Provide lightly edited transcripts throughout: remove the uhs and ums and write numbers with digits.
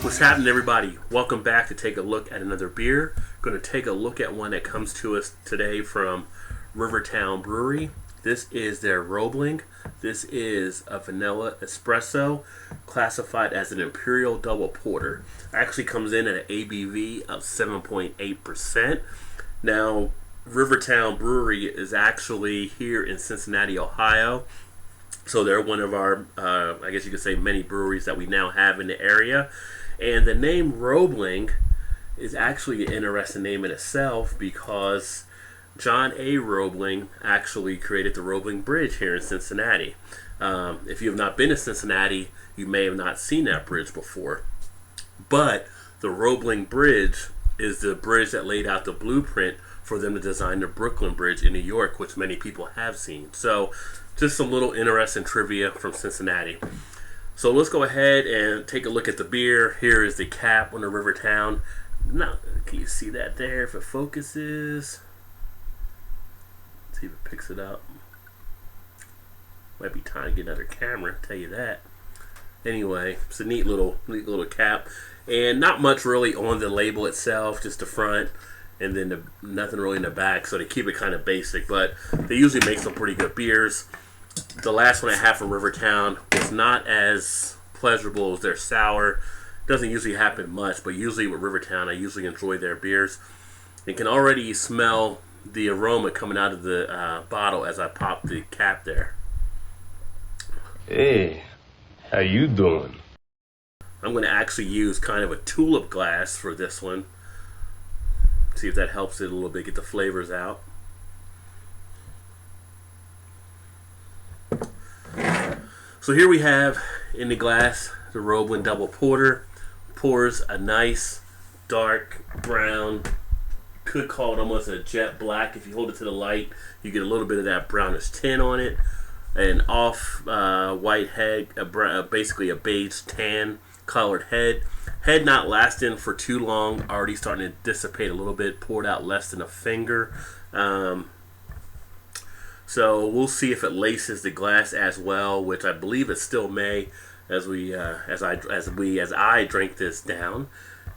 What's happening, everybody? Welcome back to take a look at another beer. Going to take a look at one that comes to us today from Rivertown Brewery. This is their Roebling. This is a vanilla espresso classified as an Imperial double porter. Actually comes in at an ABV of 7.8%. Now, Rivertown Brewery is actually here in Cincinnati, Ohio. So they're one of our, I guess you could say, many breweries that we now have in the area. And the name Roebling is actually an interesting name in itself because John A. Roebling actually created the Roebling Bridge here in Cincinnati. If you have not been to Cincinnati, you may have not seen that bridge before. But the Roebling Bridge is the bridge that laid out the blueprint for them to design the Brooklyn Bridge in New York, which many people have seen. So just some little interesting trivia from Cincinnati. So let's go ahead and take a look at the beer. Here is the cap on the Rivertown. Now, can you see that there if it focuses? Let's see if it picks it up. Might be time to get another camera, tell you that. Anyway, it's a neat little cap. And not much really on the label itself, just the front. And then nothing really in the back, so they keep it kind of basic. But they usually make some pretty good beers. The last one I had from Rivertown was not as pleasurable as their sour. Doesn't usually happen much, but usually with Rivertown, I usually enjoy their beers. You can already smell the aroma coming out of the bottle as I pop the cap there. Hey, how you doing? I'm going to actually use kind of a tulip glass for this one. See if that helps it a little bit, get the flavors out. So here we have in the glass the Roebling Double Porter. Pours a nice dark brown, could call it almost a jet black. If you hold it to the light, you get a little bit of that brownish tint on it. An off white head, basically a beige tan colored head. Head not lasting for too long, already starting to dissipate a little bit, poured out less than a finger. So we'll see if it laces the glass as well, which I believe it still may, as I drink this down.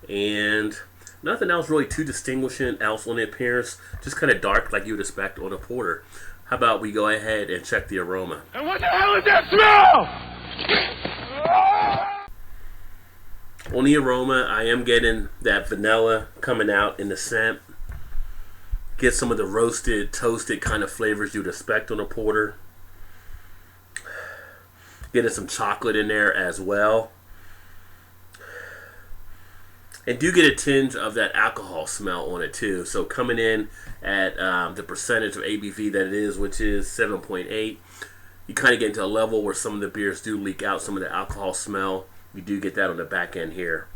And nothing else really too distinguishing else on the appearance, just kind of dark like you would expect on a porter. How about we go ahead and check the aroma? And what the hell is that smell? On the aroma, I am getting that vanilla coming out in the scent. Get some of the roasted, toasted kind of flavors you'd expect on a porter. Getting some chocolate in there as well. And do get a tinge of that alcohol smell on it too. So coming in at the percentage of ABV that it is, which is 7.8, you kind of get into a level where some of the beers do leak out some of the alcohol smell. You do get that on the back end here.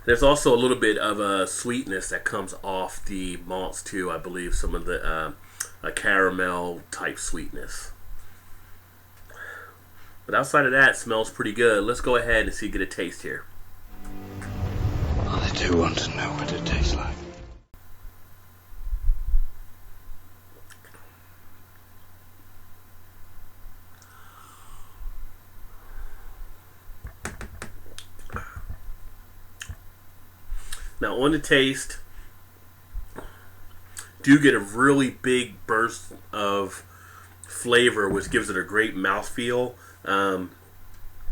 There's also a little bit of a sweetness that comes off the malts too. I believe some of the a caramel type sweetness. But outside of that, it smells pretty good. Let's go ahead and get a taste here. I do want to know what it tastes like. Now on the taste, do get a really big burst of flavor, which gives it a great mouthfeel,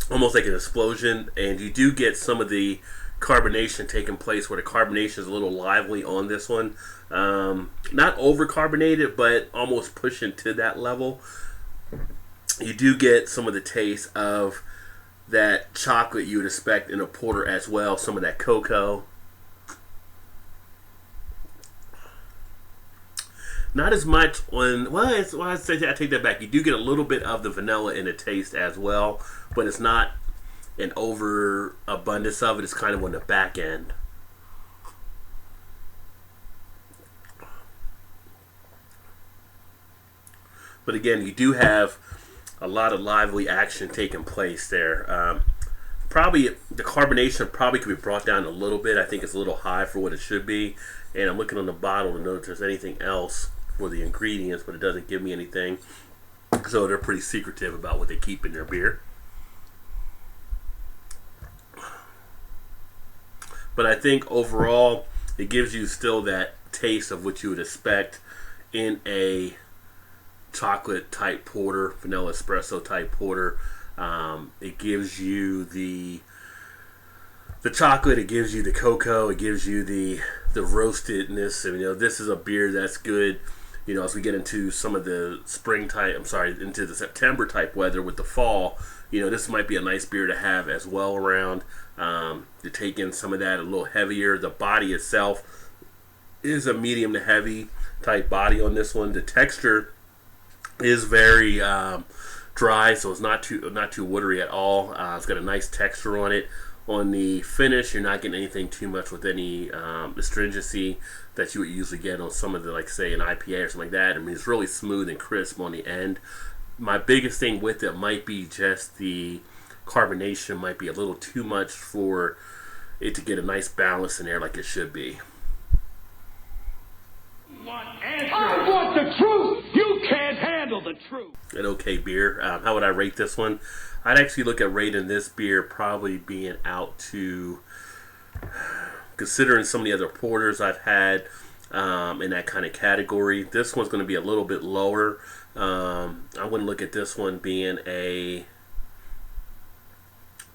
almost like an explosion. And you do get some of the carbonation taking place, where the carbonation is a little lively on this one. Not over carbonated, but almost pushing to that level. You do get some of the taste of that chocolate you would expect in a porter as well, some of that cocoa. Not as much on, I take that back. You do get a little bit of the vanilla in the taste as well, but it's not an overabundance of it. It's kind of on the back end. But again, you do have a lot of lively action taking place there. Probably the carbonation probably could be brought down a little bit. I think it's a little high for what it should be. And I'm looking on the bottle to know if there's anything else for the ingredients, but it doesn't give me anything. So they're pretty secretive about what they keep in their beer. But I think overall, it gives you still that taste of what you would expect in a chocolate type porter, vanilla espresso type porter. It gives you the chocolate, it gives you the cocoa, it gives you the roastedness. And, this is a beer that's good, as we get into some of the into the September type weather with the fall. This might be a nice beer to have as well around. To take in some of that a little heavier. The body itself is a medium to heavy type body on this one. The texture is very dry, so it's not too watery at all. It's got a nice texture on it. On the finish, you're not getting anything too much with any astringency that you would usually get on some of the, like say an IPA or something like that. It's really smooth and crisp on the end. My biggest thing with it might be just the carbonation might be a little too much for it to get a nice balance in there like it should be. I want the truth. You can't handle the truth. An okay beer. How would I rate this one? I'd actually look at rating this beer probably being out to, considering some of the other porters I've had in that kind of category, this one's going to be a little bit lower. I wouldn't look at this one being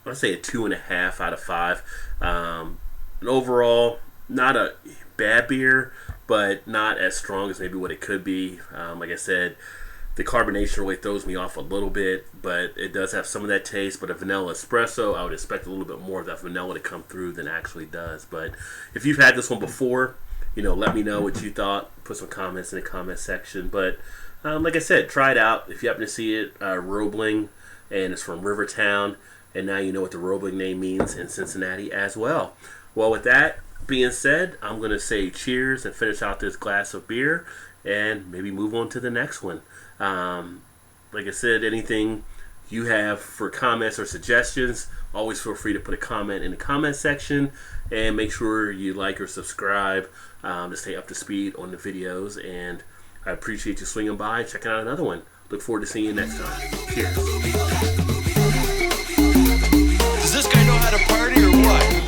I'd say a 2.5 out of 5. And overall, not a bad beer, but not as strong as maybe what it could be. Like I said, the carbonation really throws me off a little bit, but it does have some of that taste. But a vanilla espresso, I would expect a little bit more of that vanilla to come through than it actually does. But if you've had this one before, let me know what you thought. Put some comments in the comment section. But like I said, try it out. If you happen to see it, Roebling, and it's from Rivertown. And now you know what the Roebling name means in Cincinnati as well. Well, with that being said, I'm going to say cheers and finish out this glass of beer and maybe move on to the next one. Like I said, anything you have for comments or suggestions, always feel free to put a comment in the comment section. And make sure you like or subscribe to stay up to speed on the videos. And I appreciate you swinging by and checking out another one. Look forward to seeing you next time. Cheers. Does this guy know how to party or what?